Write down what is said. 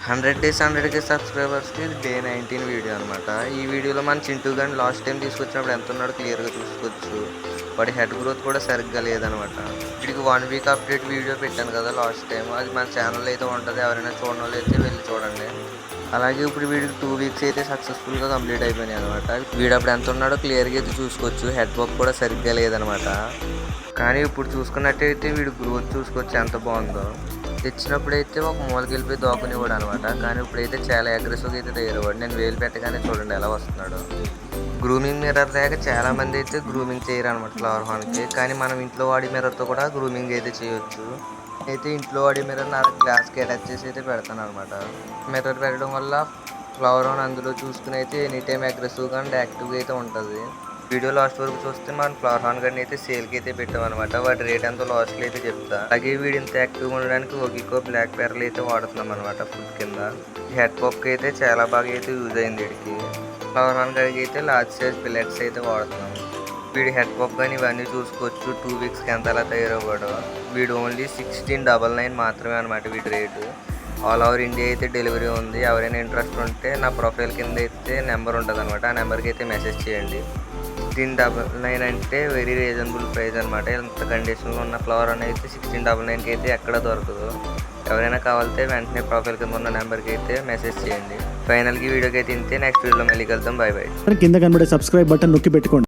100 days 100K సబ్స్క్రైబర్స్కి ఇది day 19 video అనమాట. ఈ వీడియోలో మన చింటూ గాని లాస్ట్ టైం తీసుకొచ్చినప్పుడు ఎంత ఉన్నాడో క్లియర్గా చూసుకోవచ్చు. వాడి హెడ్ గ్రోత్ కూడా సరిగ్గా లేదనమాట. వీడికి 1 వీక్ అప్డేట్ వీడియో పెట్టాను కదా లాస్ట్ టైం, అది మన ఛానల్లో అయితే ఉంటుంది. ఎవరైనా చూడని వాళ్ళు అయితే వెళ్ళి చూడండి. అలాగే ఇప్పుడు వీడికి 2 వీక్స్ అయితే సక్సెస్ఫుల్గా కంప్లీట్ అయిపోయినాయి అనమాట. వీడు అప్పుడు ఎంత ఉన్నాడో క్లియర్గా అయితే చూసుకోవచ్చు. హెడ్ వర్క్ కూడా సరిగ్గా లేదనమాట. కానీ ఇప్పుడు చూసుకున్నట్టయితే వీడి గ్రోత్ చూసుకోవచ్చు ఎంత బాగుందో. తెచ్చినప్పుడైతే ఒక మూలకి వెళ్ళిపోయి దోకనివ్వడు అనమాట. కానీ ఇప్పుడైతే చాలా అగ్రెసివ్గా అయితే తయారవాడు. నేను వేలు పెట్టగానే చూడండి ఎలా వస్తున్నాడు. గ్రూమింగ్ మిర్రర్ దాకా చాలామంది అయితే గ్రూమింగ్ చేయరు అనమాట ఫ్లవర్ హార్న్కి. కానీ మనం ఇంట్లో వాడి మిర్రర్తో కూడా గ్రూమింగ్ అయితే చేయొచ్చు. అయితే ఇంట్లో వాడి మిర్రర్ నా గ్లాస్కి అటాచ్ చేసి అయితే పెడతాను అనమాట. మిర్రర్ పెట్టడం వల్ల ఫ్లవర్ హార్న్ అందులో చూసుకుని అయితే ఎనీ టైం అగ్రెసివ్గా అండ్ యాక్టివ్గా అయితే ఉంటుంది. వీడియో లాస్ట్ వరకు చూస్తే మనం ఫ్లవర్ హార్న్ గడిని అయితే సేల్కి అయితే పెట్టామన్నమాట. వాటి రేట్ ఎంతో లాస్ట్లో అయితే చెప్తా. అలాగే వీడి ఇంత యాక్టివ్గా ఉండడానికి ఒకికో బ్లాక్ పెరల్ అయితే వాడుతున్నాం అనమాట ఫుడ్ కింద. హెడ్ పప్కి అయితే చాలా బాగా అయితే యూజ్ అయింది వీడికి. ఫ్లవర్ హార్న్ గడికి అయితే లార్జ్ సైజ్ పిల్లెట్స్ అయితే వాడుతున్నాం. వీడి హెడ్ పప్ కానీ ఇవన్నీ చూసుకోవచ్చు. 2 వీక్స్కి ఎంత అలా తయారవ్వడు. వీడు ఓన్లీ 1699 మాత్రమే అనమాట వీడి రేటు. ఆల్ ఓవర్ ఇండియా అయితే డెలివరీ ఉంది. ఎవరైనా ఇంట్రెస్ట్ ఉంటే నా ప్రొఫైల్ కింద అయితే నెంబర్ ఉంటుంది అనమాట. ఆ నెంబర్కి అయితే మెసేజ్ చేయండి. 1699 అంటే వెరీ రీజనబుల్ ప్రైస్ అనమాట. ఇంత కండిషన్లో ఉన్న ఫ్లవర్ అనేది 1699కి అయితే ఎక్కడ దొరకదు. ఎవరైనా కావాలితే వెంటనే ప్రొఫైల్ కింద ఉన్న నెంబర్కి అయితే మెసేజ్ చేయండి. ఫైనల్కి వీడియోకి అయితే ఇంతే. నెక్స్ట్ వీడియోలో మళ్ళీ కలుద్దాం. By by. కింద కనబడే సబ్స్క్రైబ్ బటన్ నొక్కి పెట్టుకోండి.